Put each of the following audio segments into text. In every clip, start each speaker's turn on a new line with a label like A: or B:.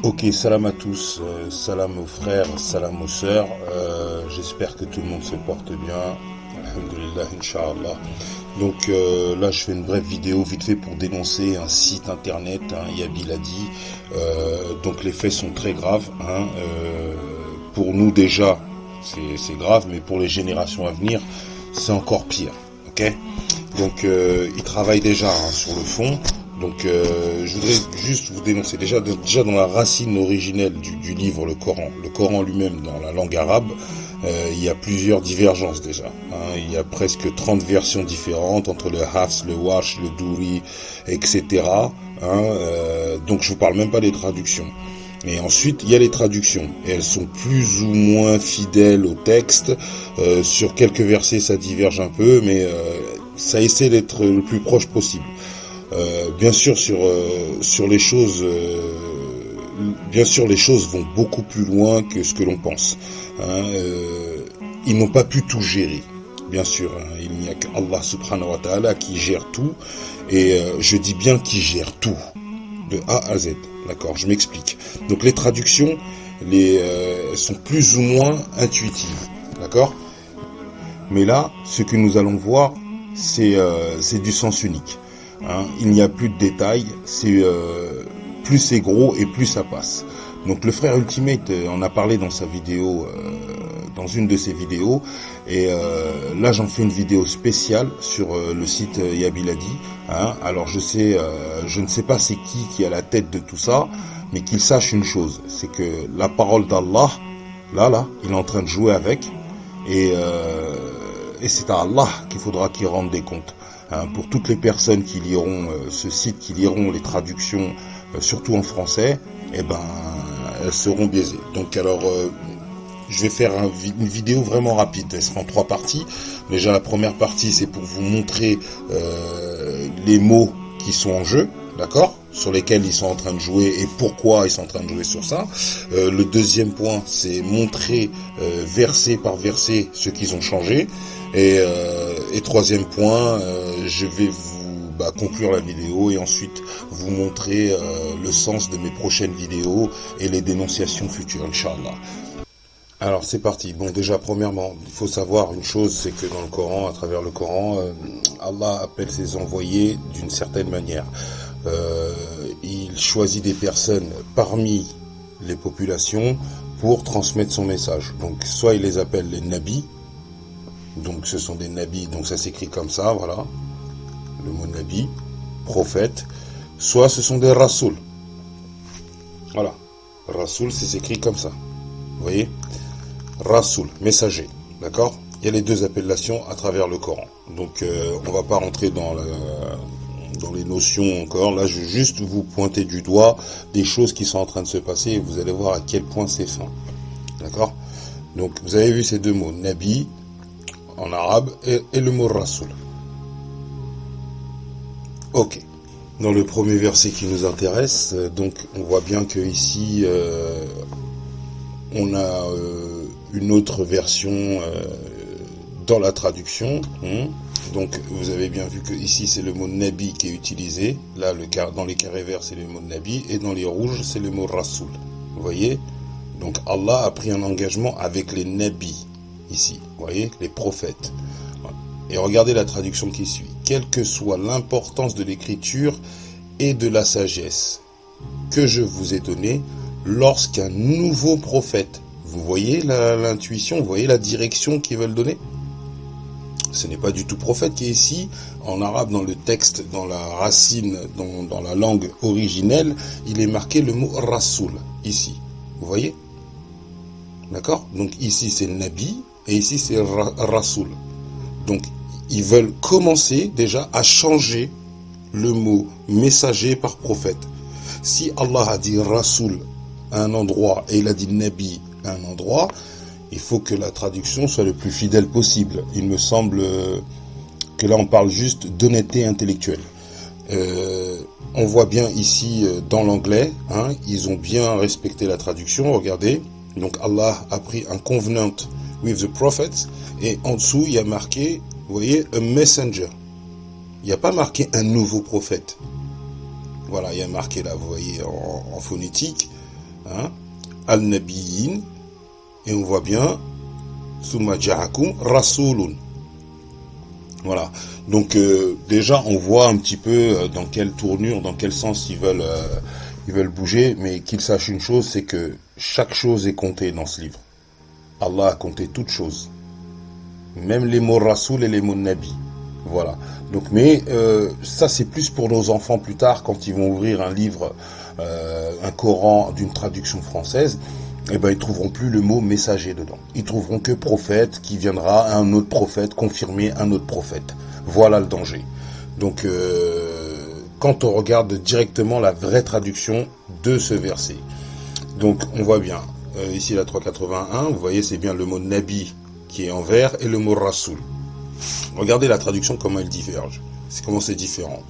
A: Ok, salam à tous, salam aux frères, salam aux sœurs. J'espère que tout le monde se porte bien. Alhamdulillah, Inch'Allah. Donc là, je fais une brève vidéo vite fait pour dénoncer un site internet, Yabil a dit. Donc les faits sont très graves. Pour nous déjà, c'est grave, mais pour les générations à venir, c'est encore pire. Ok. Donc il travaille déjà sur le fond. Donc je voudrais juste vous dénoncer déjà dans la racine originelle du livre, le Coran lui-même dans la langue arabe, il y a plusieurs divergences déjà. Il y a presque 30 versions différentes entre le Hafs, le Warsh, le Douri, etc. Donc je vous parle même pas des traductions. Et ensuite, il y a les traductions. Et elles sont plus ou moins fidèles au texte. Sur quelques versets, ça diverge un peu, mais ça essaie d'être le plus proche possible. Bien sûr, sur les choses, bien sûr, les choses vont beaucoup plus loin que ce que l'on pense. Ils n'ont pas pu tout gérer. Bien sûr, il n'y a qu'Allah subhanahu wa ta'ala qui gère tout. Et je dis bien qui gère tout, de A à Z. D'accord, je m'explique. Donc les traductions, sont plus ou moins intuitives. D'accord. Mais là, ce que nous allons voir, c'est du sens unique. Il n'y a plus de détails, plus c'est gros et plus ça passe. Donc le frère Ultimate en a parlé dans sa vidéo, dans une de ses vidéos, et là j'en fais une vidéo spéciale sur le site Yabiladi. Alors je ne sais pas c'est qui est à la tête de tout ça, mais qu'il sache une chose, c'est que la parole d'Allah, là, il est en train de jouer avec, et c'est à Allah qu'il faudra qu'il rende des comptes. Pour toutes les personnes qui liront ce site, qui liront les traductions, surtout en français, eh ben, elles seront biaisées. Donc alors, je vais faire une vidéo vraiment rapide. Elle sera en 3 parties. Déjà, la première partie, c'est pour vous montrer les mots qui sont en jeu, d'accord, sur lesquels ils sont en train de jouer et pourquoi ils sont en train de jouer sur ça. Le deuxième point, c'est montrer verset par verset ce qu'ils ont changé. Et troisième point, je vais vous conclure la vidéo et ensuite vous montrer le sens de mes prochaines vidéos et les dénonciations futures, Inch'Allah. Alors c'est parti. Bon, déjà premièrement, il faut savoir une chose, c'est que dans le Coran, à travers le Coran, Allah appelle ses envoyés d'une certaine manière. Il choisit des personnes parmi les populations pour transmettre son message. Donc soit il les appelle les nabis, donc ce sont des nabis, donc ça s'écrit comme ça, voilà, le mot nabi, prophète, soit ce sont des rasoul. Voilà, rasoul c'est écrit comme ça, vous voyez, rasoul, messager, d'accord. Il y a les deux appellations à travers le Coran. Donc on va pas rentrer dans les notions encore. Là, je vais juste vous pointer du doigt des choses qui sont en train de se passer et vous allez voir à quel point c'est fin. D'accord. Donc vous avez vu ces deux mots, nabi en arabe et le mot rasoul. Ok. Dans le premier verset qui nous intéresse, donc on voit bien que ici on a une autre version dans la traduction. Donc vous avez bien vu que ici c'est le mot nabi qui est utilisé. Là dans les carrés verts c'est le mot nabi et dans les rouges c'est le mot rasoul. Vous voyez. Donc Allah a pris un engagement avec les nabis ici. Vous voyez, les prophètes. Et regardez la traduction qui suit. Quelle que soit l'importance de l'écriture et de la sagesse que je vous ai donnée, lorsqu'un nouveau prophète, vous voyez l'intuition, vous voyez la direction qu'ils veulent donner. Ce n'est pas du tout prophète qui est ici. En arabe, dans le texte, dans la racine, dans la langue originelle, il est marqué le mot rasoul, ici. Vous voyez? D'accord? Donc ici c'est Nabi, et ici c'est rasoul. Donc ils veulent commencer déjà à changer le mot messager par prophète. Si Allah a dit rasoul à un endroit et il a dit Nabi à un endroit, il faut que la traduction soit le plus fidèle possible. Il me semble que là on parle juste d'honnêteté intellectuelle. On voit bien ici dans l'anglais, ils ont bien respecté la traduction, regardez. Donc Allah a pris un covenant with the prophets et en dessous il y a marqué, vous voyez, a messenger. Il n'y a pas marqué un nouveau prophète. Voilà, il y a marqué là, vous voyez, en phonétique, hein, al-nabiyyin, et on voit bien summa ja'akum rasulun. Voilà. Donc déjà on voit un petit peu dans quelle tournure, dans quel sens ils veulent bouger, mais qu'ils sachent une chose, c'est que chaque chose est comptée dans ce livre. Allah a compté toutes choses, même les mots rasoul et les mots nabi. Voilà. Donc, mais ça c'est plus pour nos enfants plus tard quand ils vont ouvrir un livre, un Coran d'une traduction française. Eh ben, ils trouveront plus le mot messager dedans. Ils trouveront que prophète, qui viendra un autre prophète, confirmer un autre prophète. Voilà le danger. Donc, quand on regarde directement la vraie traduction de ce verset. Donc, on voit bien, ici la 381, vous voyez, c'est bien le mot nabi qui est en vert et le mot rasoul. Regardez la traduction, comment elle diverge. C'est comment c'est différent.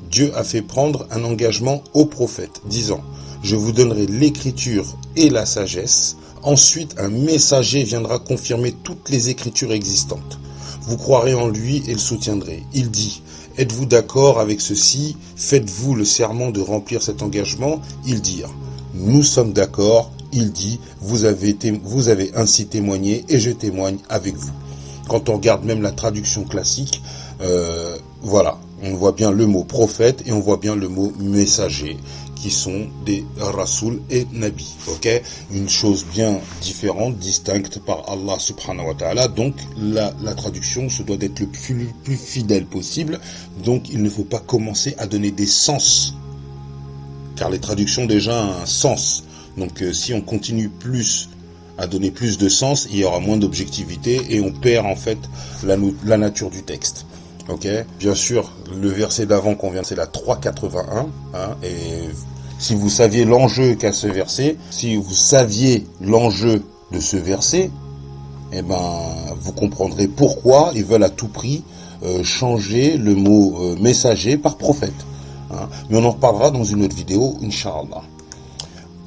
A: Dieu a fait prendre un engagement au prophète, disant: je vous donnerai l'écriture et la sagesse. Ensuite, un messager viendra confirmer toutes les écritures existantes. Vous croirez en lui et le soutiendrez. Il dit: êtes-vous d'accord avec ceci? Faites-vous le serment de remplir cet engagement? Ils dirent: nous sommes d'accord. Il dit: vous avez ainsi témoigné et je témoigne avec vous. Quand on regarde même la traduction classique, voilà, on voit bien le mot prophète et on voit bien le mot messager, qui sont des rasoul et nabi, ok? Une chose bien différente, distincte par Allah subhanahu wa ta'ala. Donc la traduction se doit d'être le plus fidèle possible. Donc il ne faut pas commencer à donner des sens, car les traductions déjà ont un sens. Donc si on continue plus à donner plus de sens, il y aura moins d'objectivité et on perd en fait la nature du texte. Ok, bien sûr, le verset d'avant qu'on vient, c'est la 381. Hein, et si vous saviez l'enjeu qu'a ce verset, si vous saviez l'enjeu de ce verset, eh ben, vous comprendrez pourquoi ils veulent à tout prix changer le mot messager par prophète. Hein, mais on en reparlera dans une autre vidéo, Inch'Allah.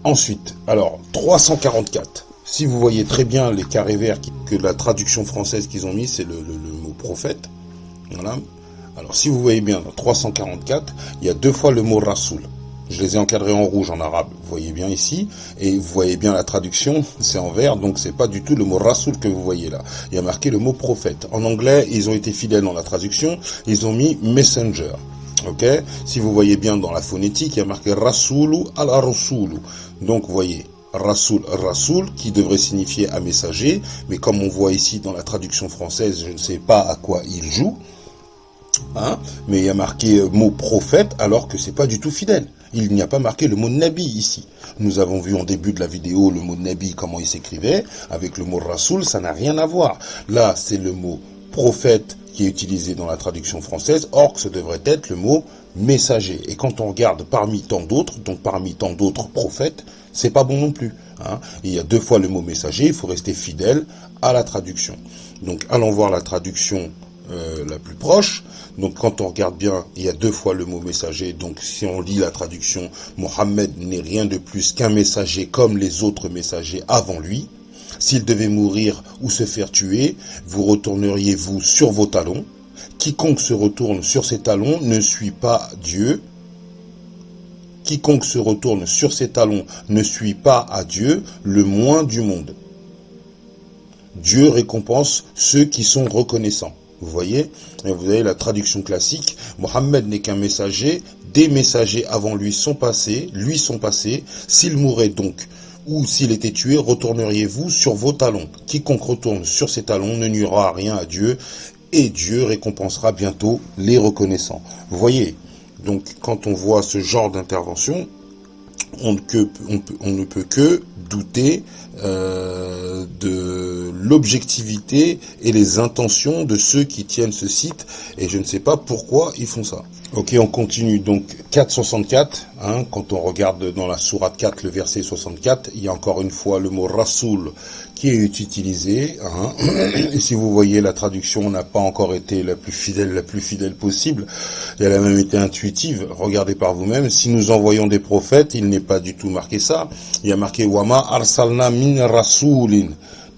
A: Ensuite, alors, 344. Si vous voyez très bien les carrés verts que la traduction française qu'ils ont mis, c'est le mot prophète. Voilà. Alors, si vous voyez bien, dans 344, il y a 2 fois le mot rasoul. Je les ai encadrés en rouge en arabe. Vous voyez bien ici. Et vous voyez bien la traduction, c'est en vert. Donc, c'est pas du tout le mot rasoul que vous voyez là. Il y a marqué le mot prophète. En anglais, ils ont été fidèles dans la traduction. Ils ont mis messenger. Ok? Si vous voyez bien dans la phonétique, il y a marqué rasoulu ala rasulu. Donc, vous voyez, rasoul, rasoul, qui devrait signifier un messager. Mais comme on voit ici dans la traduction française, je ne sais pas à quoi il joue. Hein, mais il y a marqué mot prophète alors que c'est pas du tout fidèle. Il n'y a pas marqué le mot nabi ici. Nous avons vu en début de la vidéo le mot nabi, comment il s'écrivait, avec le mot rasoul, ça n'a rien à voir. Là, c'est le mot prophète qui est utilisé dans la traduction française, or que ce devrait être le mot messager. Et quand on regarde parmi tant d'autres, donc parmi tant d'autres prophètes, c'est pas bon non plus. Hein. Il y a 2 fois le mot messager, il faut rester fidèle à la traduction. Donc allons voir la traduction la plus proche. Donc quand on regarde bien, il y a 2 fois le mot messager. Donc si on lit la traduction, Mohammed n'est rien de plus qu'un messager comme les autres messagers avant lui. S'il devait mourir ou se faire tuer, vous retourneriez-vous sur vos talons? Quiconque se retourne sur ses talons ne suit pas Dieu. Quiconque se retourne sur ses talons ne suit pas à Dieu, le moins du monde. Dieu récompense ceux qui sont reconnaissants. Vous voyez, et vous avez la traduction classique. Mohammed n'est qu'un messager. Des messagers avant lui sont passés. S'il mourait donc, ou s'il était tué, retourneriez-vous sur vos talons. Quiconque retourne sur ses talons ne nuira rien à Dieu. Et Dieu récompensera bientôt les reconnaissants. Vous voyez, donc quand on voit ce genre d'intervention, on ne peut que douter de l'objectivité et les intentions de ceux qui tiennent ce site, et je ne sais pas pourquoi ils font ça. Ok, on continue. Donc 464, hein, quand on regarde dans la sourate 4, le verset 64, il y a encore une fois le mot rasoul qui est utilisé. Hein, et si vous voyez, la traduction n'a pas encore été la plus fidèle possible. Et elle a même été intuitive. Regardez par vous-même. Si nous envoyons des prophètes, il n'est pas du tout marqué ça. Il y a marqué Wama arsalna min rasoulin.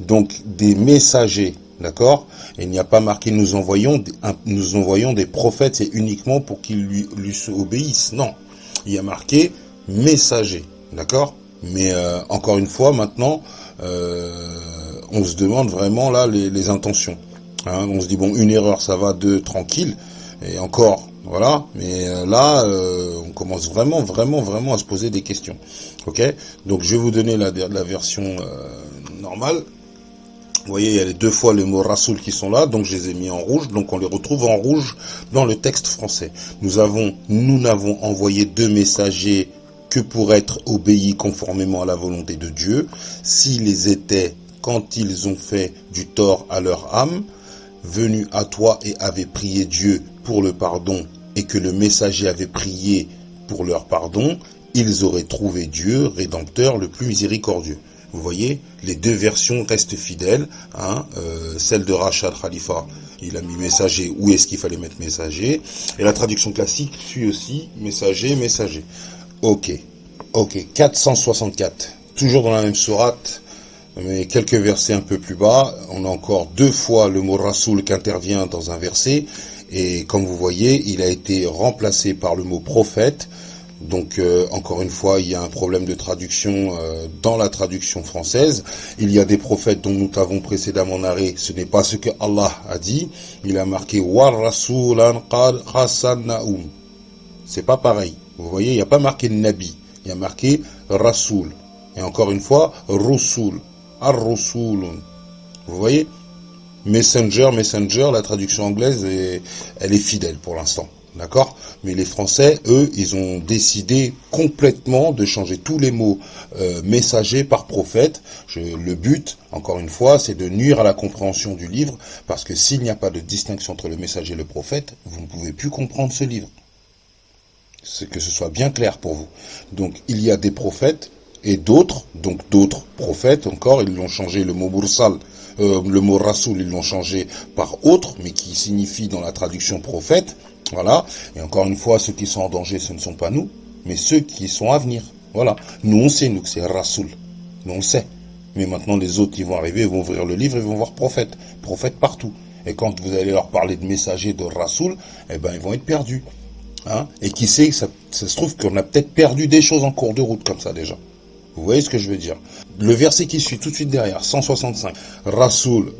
A: Donc des messagers. D'accord? Et il n'y a pas marqué nous envoyons des prophètes, c'est uniquement pour qu'ils lui obéissent. Non. Il y a marqué messager. D'accord? Mais encore une fois, maintenant, on se demande vraiment là les intentions. Hein, on se dit bon, une erreur ça va, deux tranquille, et encore voilà. Mais là, on commence vraiment à se poser des questions. Ok, donc je vais vous donner la version normale. Vous voyez, il y a les deux fois les mots Rasoul qui sont là, donc je les ai mis en rouge, donc on les retrouve en rouge dans le texte français. Nous n'avons envoyé deux messagers que pour être obéis conformément à la volonté de Dieu, s'ils étaient, quand ils ont fait du tort à leur âme, venus à toi et avaient prié Dieu pour le pardon, et que le messager avait prié pour leur pardon, ils auraient trouvé Dieu, Rédempteur, le plus miséricordieux. Vous voyez, les deux versions restent fidèles. Hein, celle de Rachad Khalifa, il a mis messager, où est-ce qu'il fallait mettre messager. Et la traduction classique suit aussi messager, messager. Ok, 464. Toujours dans la même sourate, mais quelques versets un peu plus bas. On a encore deux fois le mot Rasoul qui intervient dans un verset. Et comme vous voyez, il a été remplacé par le mot prophète. Donc encore une fois, il y a un problème de traduction dans la traduction française. Il y a des prophètes dont nous t'avons précédemment narré, ce n'est pas ce que Allah a dit. Il a marqué War Rasulan qad Hasannaum. C'est pas pareil. Vous voyez, il n'y a pas marqué Nabi, il y a marqué Rasoul. Et encore une fois, Rusul, Ar-Rusulun. Vous voyez, Messenger, la traduction anglaise, elle est fidèle pour l'instant. D'accord? Mais les Français, eux, ils ont décidé complètement de changer tous les mots messagers par prophète. Le but, encore une fois, c'est de nuire à la compréhension du livre, parce que s'il n'y a pas de distinction entre le messager et le prophète, vous ne pouvez plus comprendre ce livre. C'est que ce soit bien clair pour vous. Donc, il y a des prophètes et d'autres, donc d'autres prophètes encore, ils l'ont changé, le mot mursal, le mot rasoul, ils l'ont changé par autre, mais qui signifie dans la traduction prophète. Voilà. Et encore une fois, ceux qui sont en danger, ce ne sont pas nous, mais ceux qui sont à venir. Voilà. Nous, on sait, nous, que c'est Rasoul. Nous, on sait. Mais maintenant, les autres, ils vont arriver, ils vont ouvrir le livre, ils vont voir prophète. Prophète partout. Et quand vous allez leur parler de messager de Rasoul, eh ben, ils vont être perdus. Hein? Et qui sait, ça se trouve qu'on a peut-être perdu des choses en cours de route comme ça déjà. Vous voyez ce que je veux dire? Le verset qui suit tout de suite derrière, 165. Rasoul,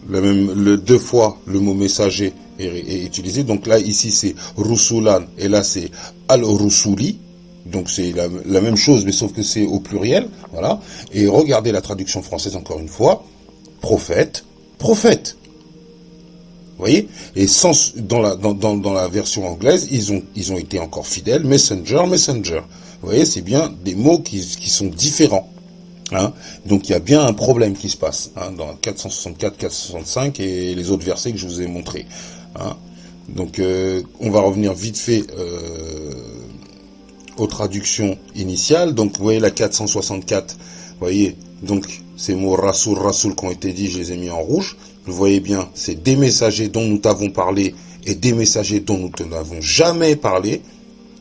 A: deux fois le mot messager est utilisé. Donc là, ici, c'est Rusulan, et là, c'est Al-Rusuli. Donc c'est la même chose, mais sauf que c'est au pluriel. Voilà. Et regardez la traduction française encore une fois. Prophète, prophète. Vous voyez? Et dans la version anglaise, ils ont été encore fidèles. Messenger, messenger. Vous voyez, c'est bien des mots qui sont différents. Hein, donc il y a bien un problème qui se passe dans 464, 465 et les autres versets que je vous ai montrés. Hein. Donc on va revenir vite fait aux traductions initiales. Donc vous voyez la 464, vous voyez, donc ces mots Rasoul qui ont été dits, je les ai mis en rouge. Vous voyez bien, c'est des messagers dont nous t'avons parlé et des messagers dont nous ne t'avons jamais parlé.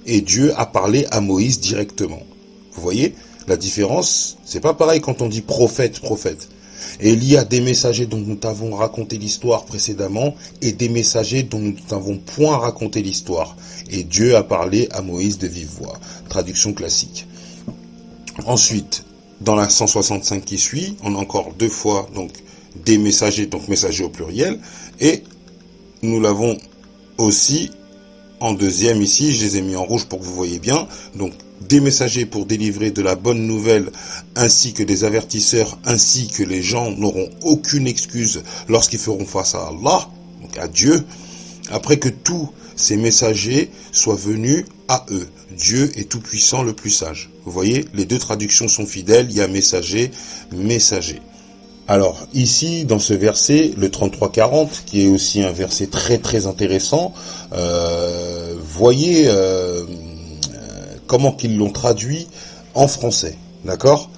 A: Et Dieu a parlé à Moïse directement. Vous voyez la différence? C'est pas pareil quand on dit prophète. Et il y a des messagers dont nous t'avons raconté l'histoire précédemment et des messagers dont nous t'avons point raconté l'histoire. Et Dieu a parlé à Moïse de vive voix. Traduction classique. Ensuite, dans la 165 qui suit, on a encore deux fois donc des messagers, donc messagers au pluriel, et nous l'avons aussi en deuxième ici, je les ai mis en rouge pour que vous voyez bien. Donc, des messagers pour délivrer de la bonne nouvelle, ainsi que des avertisseurs, ainsi que les gens n'auront aucune excuse lorsqu'ils feront face à Allah, donc à Dieu, après que tous ces messagers soient venus à eux. Dieu est tout puissant, le plus sage. Vous voyez, les deux traductions sont fidèles, il y a messager, messager. Alors, ici, dans ce verset, le 33-40, qui est aussi un verset très très intéressant, voyez comment qu'ils l'ont traduit en français, d'accord?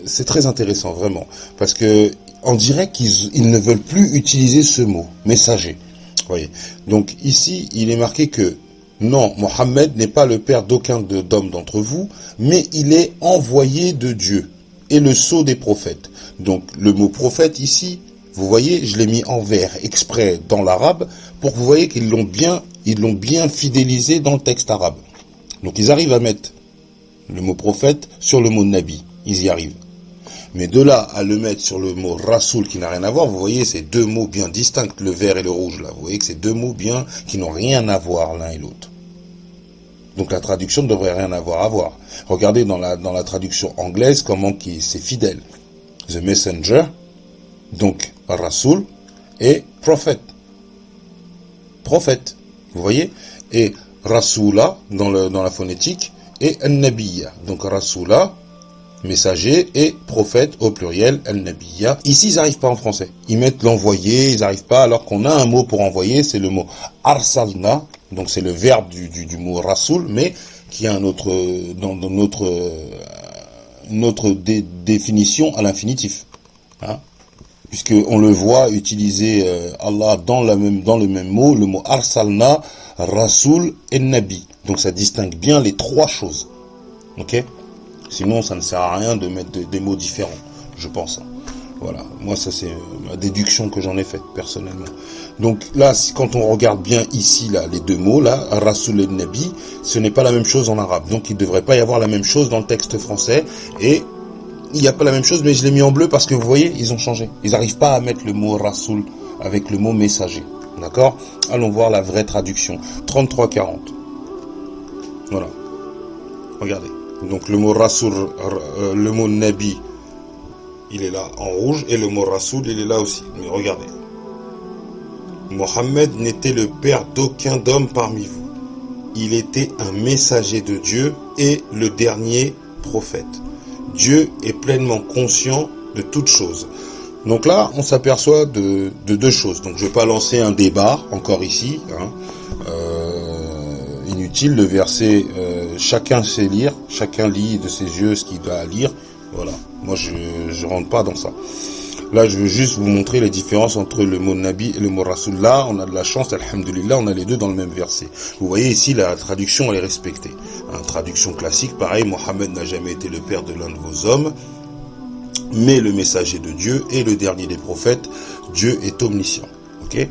A: C'est très intéressant, vraiment, parce que on dirait qu'ils ne veulent plus utiliser ce mot, messager. Voyez. Donc ici, il est marqué que non, Mohammed n'est pas le père d'aucun d'homme d'entre vous, mais il est envoyé de Dieu. Et le sceau des prophètes. Donc le mot prophète ici, vous voyez, je l'ai mis en vert exprès dans l'arabe pour que vous voyez qu'ils l'ont bien fidélisé dans le texte arabe. Donc ils arrivent à mettre le mot prophète, sur le mot nabi. Ils y arrivent. Mais de là à le mettre sur le mot rasoul qui n'a rien à voir, vous voyez, c'est deux mots bien distincts, le vert et le rouge là. Vous voyez que c'est deux mots bien qui n'ont rien à voir l'un et l'autre. Donc la traduction ne devrait rien avoir à voir. Regardez dans la traduction anglaise comment c'est fidèle. The messenger, donc rasoul, et prophète. Prophète. Vous voyez? Et rasoula dans la phonétique et an-nabiyya. Donc rasoula, messager, et prophète au pluriel, al-nabiyya. Ici, ils n'arrivent pas en français. Ils mettent l'envoyé, ils n'arrivent pas, alors qu'on a un mot pour envoyer, c'est le mot arsalna. Donc c'est le verbe du mot rasoul, mais qui a notre définition à l'infinitif. Hein? Puisque on le voit utiliser Allah dans le même mot, le mot arsalna, rasoul et nabi. Donc ça distingue bien les trois choses. Ok? Sinon ça ne sert à rien de mettre des mots différents, je pense. Voilà, moi ça c'est la déduction que j'en ai faite personnellement. Donc là, quand on regarde bien ici là, les deux mots là, rasoul et nabi, ce n'est pas la même chose en arabe. Donc il ne devrait pas y avoir la même chose dans le texte français. Et il n'y a pas la même chose, mais je l'ai mis en bleu parce que vous voyez, ils ont changé. Ils n'arrivent pas à mettre le mot rasoul avec le mot messager. D'accord? Allons voir la vraie traduction. 33-40. Voilà. Regardez. Donc le mot rasoul, le mot nabi, il est là en rouge, et le mot rasoul, il est là aussi. Mais regardez. Mohammed n'était le père d'aucun homme parmi vous. Il était un messager de Dieu et le dernier prophète. Dieu est pleinement conscient de toutes choses. Donc là, on s'aperçoit de deux choses. Donc je ne vais pas lancer un débat encore ici. Inutile, le verset, chacun sait lire, chacun lit de ses yeux ce qu'il doit lire. Voilà, moi je rentre pas dans ça. Là, je veux juste vous montrer les différences entre le mot nabi et le mot rasoul. Là, on a de la chance, alhamdoulilah, on a les deux dans le même verset. Vous voyez ici, la traduction, elle est respectée. Traduction classique, pareil, Mohammed n'a jamais été le père de l'un de vos hommes, mais le messager de Dieu et le dernier des prophètes. Dieu est omniscient. Ok?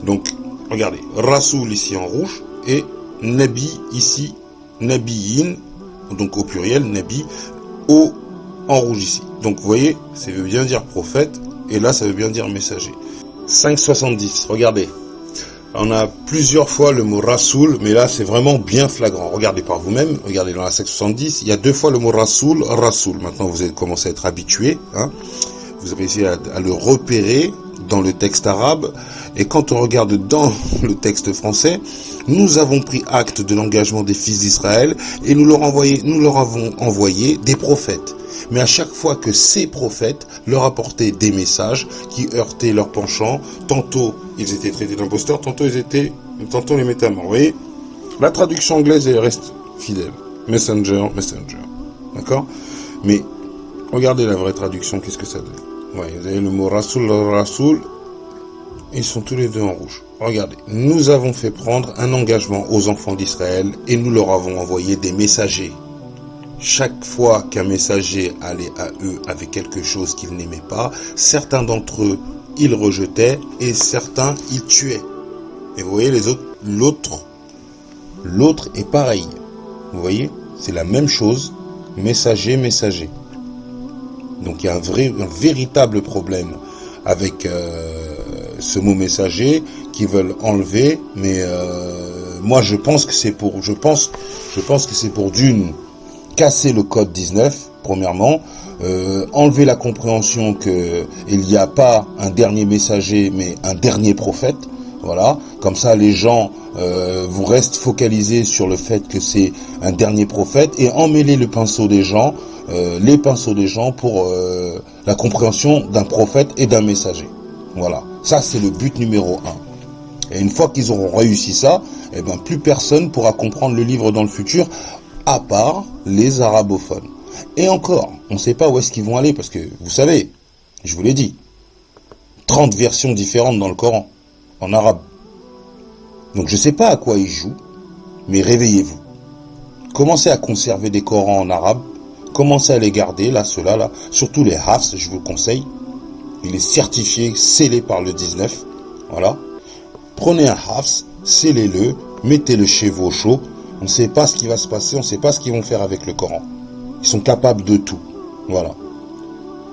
A: Donc, regardez, rasoul ici en rouge, et nabi ici, nabiyin, donc au pluriel, nabi, en rouge ici. Donc vous voyez, ça veut bien dire prophète, et là ça veut bien dire messager. 5,70, regardez. On a plusieurs fois le mot rasoul, mais là c'est vraiment bien flagrant. Regardez par vous-même, regardez dans la 5,70, il y a deux fois le mot rasoul, rasoul. Maintenant vous avez commencé à être habitué, hein. Vous avez essayé à le repérer dans le texte arabe, et quand on regarde dans le texte français, nous avons pris acte de l'engagement des fils d'Israël, et nous leur avons envoyé des prophètes. Mais à chaque fois que ces prophètes leur apportaient des messages qui heurtaient leur penchant, tantôt ils étaient traités d'imposteurs, tantôt les mettaient à mort. Vous voyez, la traduction anglaise elle reste fidèle. Messenger, messenger. D'accord? Mais regardez la vraie traduction, qu'est-ce que ça donne? Ouais, vous avez le mot rasoul, rasoul, ils sont tous les deux en rouge. Regardez, nous avons fait prendre un engagement aux enfants d'Israël et nous leur avons envoyé des messagers. Chaque fois qu'un messager allait à eux avec quelque chose qu'ils n'aimaient pas, certains d'entre eux, ils rejetaient et certains, ils tuaient. Et vous voyez, les autres, l'autre est pareil. Vous voyez, c'est la même chose, messager, messager. Donc il y a un véritable problème avec ce mot messager qu'ils veulent enlever, mais moi je pense que c'est pour d'une, casser le code 19, premièrement, enlever la compréhension que il n'y a pas un dernier messager, mais un dernier prophète. Voilà, comme ça les gens vous restent focalisés sur le fait que c'est un dernier prophète et emmêler le pinceau des gens, les pinceaux des gens pour la compréhension d'un prophète et d'un messager. Voilà, ça c'est le but numéro 1. Et une fois qu'ils auront réussi ça, eh ben plus personne pourra comprendre le livre dans le futur, à part les arabophones. Et encore, on ne sait pas où est-ce qu'ils vont aller, parce que, vous savez, je vous l'ai dit, 30 versions différentes dans le Coran, en arabe. Donc je ne sais pas à quoi ils jouent, mais réveillez-vous. Commencez à conserver des Corans en arabe, commencez à les garder, là, ceux-là, là, surtout les Hafs, je vous le conseille. Il est certifié, scellé par le 19, voilà. Prenez un Hafs, scellez-le, mettez-le chez vous au chaud. On ne sait pas ce qui va se passer, on ne sait pas ce qu'ils vont faire avec le Coran. Ils sont capables de tout. Voilà.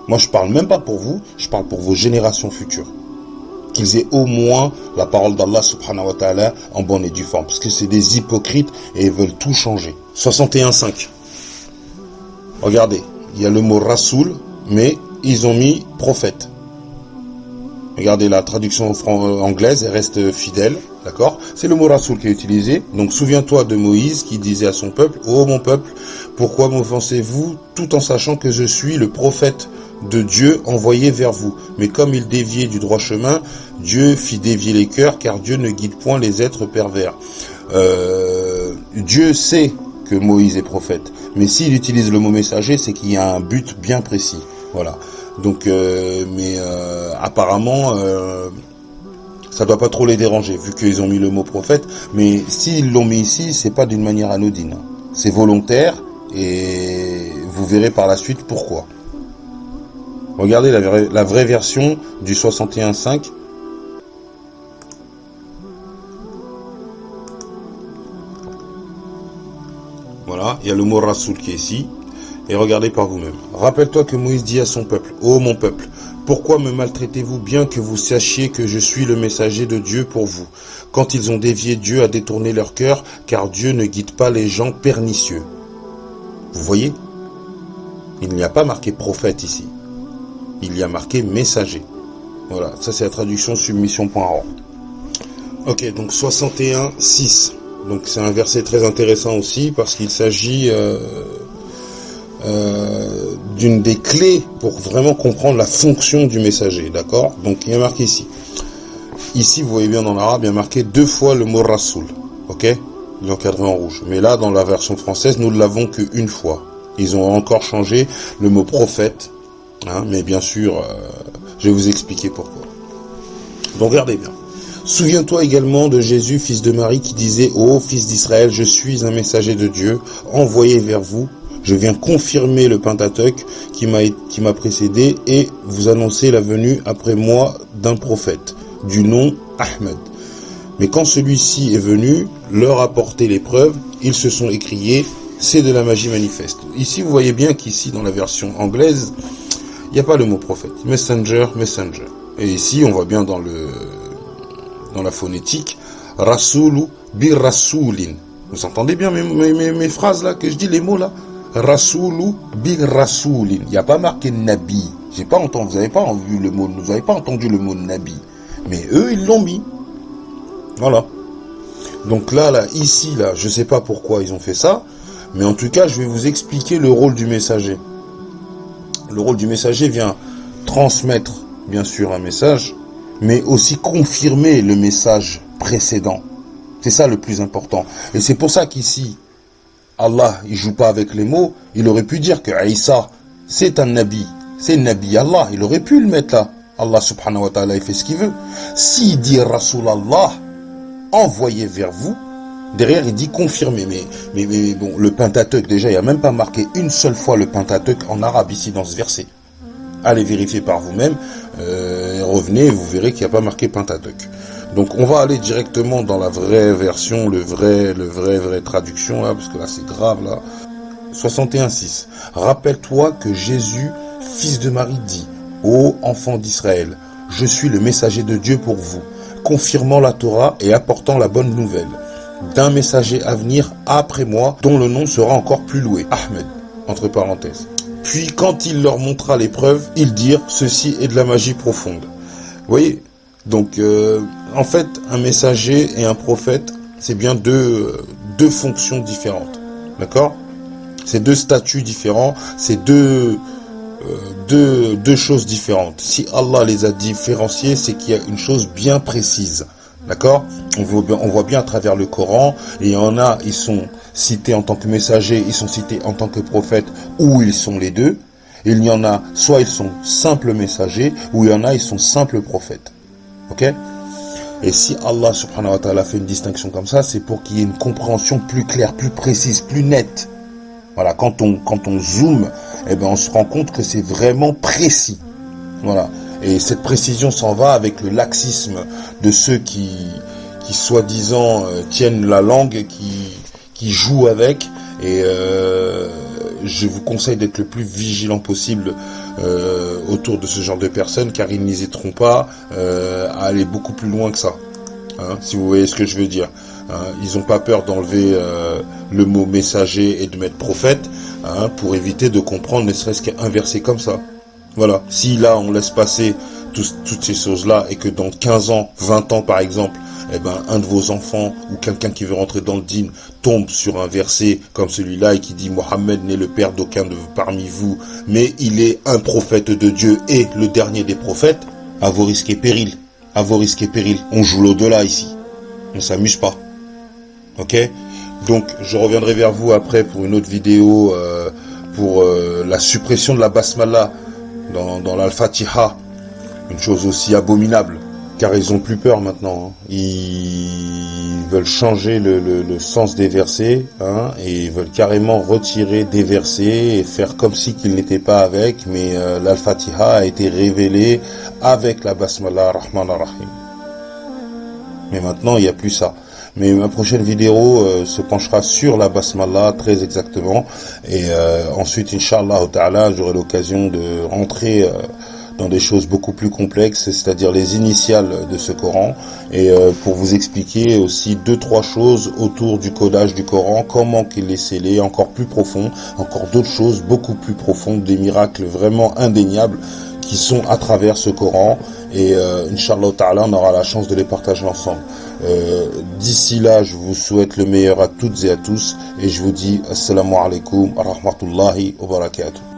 A: Moi, je parle même pas pour vous, je parle pour vos générations futures. Qu'ils aient au moins la parole d'Allah subhanahu wa ta'ala en bonne et due forme. Parce que c'est des hypocrites et ils veulent tout changer. 61.5. Regardez, il y a le mot Rasoul, mais ils ont mis prophète. Regardez, la traduction anglaise, elle reste fidèle, d'accord? C'est le mot Rasoul qui est utilisé. Donc, souviens-toi de Moïse qui disait à son peuple, « Ô mon peuple, pourquoi m'offensez-vous tout en sachant que je suis le prophète de Dieu envoyé vers vous. Mais comme il déviait du droit chemin, Dieu fit dévier les cœurs, car Dieu ne guide point les êtres pervers. » Dieu sait que Moïse est prophète, mais s'il utilise le mot messager, c'est qu'il y a un but bien précis. Voilà. Donc, apparemment, ça doit pas trop les déranger, vu qu'ils ont mis le mot prophète. Mais s'ils l'ont mis ici, c'est pas d'une manière anodine. C'est volontaire, et vous verrez par la suite pourquoi. Regardez la vraie version du 61.5. Voilà, il y a le mot Rasoul qui est ici. Et regardez par vous-même. Rappelle-toi que Moïse dit à son peuple, « Ô mon peuple, pourquoi me maltraitez-vous bien que vous sachiez que je suis le messager de Dieu pour vous ?» Quand ils ont dévié, Dieu a détourné leur cœur, car Dieu ne guide pas les gens pernicieux. Vous voyez? Il n'y a pas marqué prophète ici. Il y a marqué messager. Voilà, ça c'est la traduction submission.org. Ok, donc 61.6. Donc c'est un verset très intéressant aussi parce qu'il s'agit d'une des clés pour vraiment comprendre la fonction du messager, d'accord? Donc il y a marqué ici. Ici, vous voyez bien dans l'arabe, il y a marqué 2 fois le mot Rasoul, ok? L'encadré en rouge. Mais là, dans la version française, nous ne l'avons qu'une fois. Ils ont encore changé le mot prophète, hein, mais bien sûr, je vais vous expliquer pourquoi. Donc regardez bien. Souviens-toi également de Jésus, fils de Marie, qui disait, « Ô fils d'Israël, je suis un messager de Dieu, envoyé vers vous. Je viens confirmer le Pentateuque qui m'a précédé et vous annoncer la venue après moi d'un prophète, du nom Ahmed. Mais quand celui-ci est venu, leur apporter les preuves, ils se sont écriés, c'est de la magie manifeste. » Ici, vous voyez bien qu'ici, dans la version anglaise, il n'y a pas le mot prophète. Messenger, messenger. Et ici, on voit bien dans la phonétique, Rasoulu bir Rasoulin. Vous entendez bien mes phrases là, que je dis, les mots là? Rasoulu bir Rasoulin. Il n'y a pas marqué Nabi. J'ai pas entendu, vous n'avez pas vu le mot, vous n'avez pas entendu le mot Nabi. Mais eux, ils l'ont mis. Voilà. Donc là, ici, je sais pas pourquoi ils ont fait ça, mais en tout cas, je vais vous expliquer le rôle du messager. Le rôle du messager vient transmettre, bien sûr, un message, mais aussi confirmer le message précédent. C'est ça le plus important. Et c'est pour ça qu'ici, Allah, il joue pas avec les mots. Il aurait pu dire que Isa, c'est un Nabi. C'est Nabi Allah. Il aurait pu le mettre là. Allah subhanahu wa ta'ala, il fait ce qu'il veut. S'il dit Rasoul Allah, envoyé vers vous, derrière il dit confirmé. Mais bon, le Pentateuque, déjà, il n'y a même pas marqué une seule fois le Pentateuque en arabe ici dans ce verset. Allez vérifier par vous-même, revenez et vous verrez qu'il n'y a pas marqué Pentateuque. Donc on va aller directement dans la vraie version, le vrai traduction, là, parce que là c'est grave là. 61.6. Rappelle-toi que Jésus, fils de Marie, dit, « Ô enfants d'Israël, je suis le messager de Dieu pour vous, confirmant la Torah et apportant la bonne nouvelle d'un messager à venir après moi, dont le nom sera encore plus loué. Ahmed, entre parenthèses. Puis quand il leur montra les preuves, ils dirent, ceci est de la magie profonde. » Vous voyez? Donc, en fait, un messager et un prophète, c'est bien deux fonctions différentes. D'accord? C'est 2 statuts différents, c'est deux choses différentes. Si Allah les a différenciés, c'est qu'il y a une chose bien précise. D'accord? On voit bien à travers le Coran, et il y en a, ils sont cités en tant que messagers, ils sont cités en tant que prophètes, ou ils sont les deux. Et il y en a, soit ils sont simples messagers, ou il y en a, ils sont simples prophètes. Ok? Et si Allah subhanahu wa ta'ala fait une distinction comme ça, c'est pour qu'il y ait une compréhension plus claire, plus précise, plus nette. Voilà, quand on zoome, eh ben on se rend compte que c'est vraiment précis. Voilà. Et cette précision s'en va avec le laxisme de ceux qui soi-disant tiennent la langue, qui jouent avec. Et je vous conseille d'être le plus vigilant possible autour de ce genre de personnes, car ils n'hésiteront pas à aller beaucoup plus loin que ça. Hein, si vous voyez ce que je veux dire. Hein, ils n'ont pas peur d'enlever le mot messager et de mettre prophète, hein, pour éviter de comprendre ne serait-ce qu'un verset comme ça. Voilà. Si là on laisse passer toutes ces choses-là et que dans 15 ans, 20 ans par exemple, eh ben, un de vos enfants ou quelqu'un qui veut rentrer dans le dîn tombe sur un verset comme celui-là et qui dit Mohammed n'est le père d'aucun de parmi vous, mais il est un prophète de Dieu et le dernier des prophètes, à vos risques et périls. À vos risques et périls. On joue l'au-delà ici. On s'amuse pas. Ok? Donc, je reviendrai vers vous après pour une autre vidéo pour la suppression de la basmala dans l'Al-Fatiha. Une chose aussi abominable. Car ils ont plus peur maintenant. Hein. Ils veulent changer le sens des versets, hein, et ils veulent carrément retirer des versets et faire comme si qu'ils n'étaient pas avec. Mais l'Al-Fatiha a été révélée avec la Basmala Rahman Ar-Rahim. Mais maintenant, il n'y a plus ça. Mais ma prochaine vidéo se penchera sur la Basmala très exactement. Et ensuite, Inch'Allah Ta'ala, j'aurai l'occasion de rentrer dans des choses beaucoup plus complexes, c'est-à-dire les initiales de ce Coran, et pour vous expliquer aussi 2-3 choses autour du codage du Coran, comment qu'il est scellé, encore plus profond, encore d'autres choses beaucoup plus profondes, des miracles vraiment indéniables qui sont à travers ce Coran, et Inch'Allah Ta'ala, on aura la chance de les partager ensemble. D'ici là, je vous souhaite le meilleur à toutes et à tous, et je vous dis Assalamu alaikum wa rahmatullahi wa barakatuh.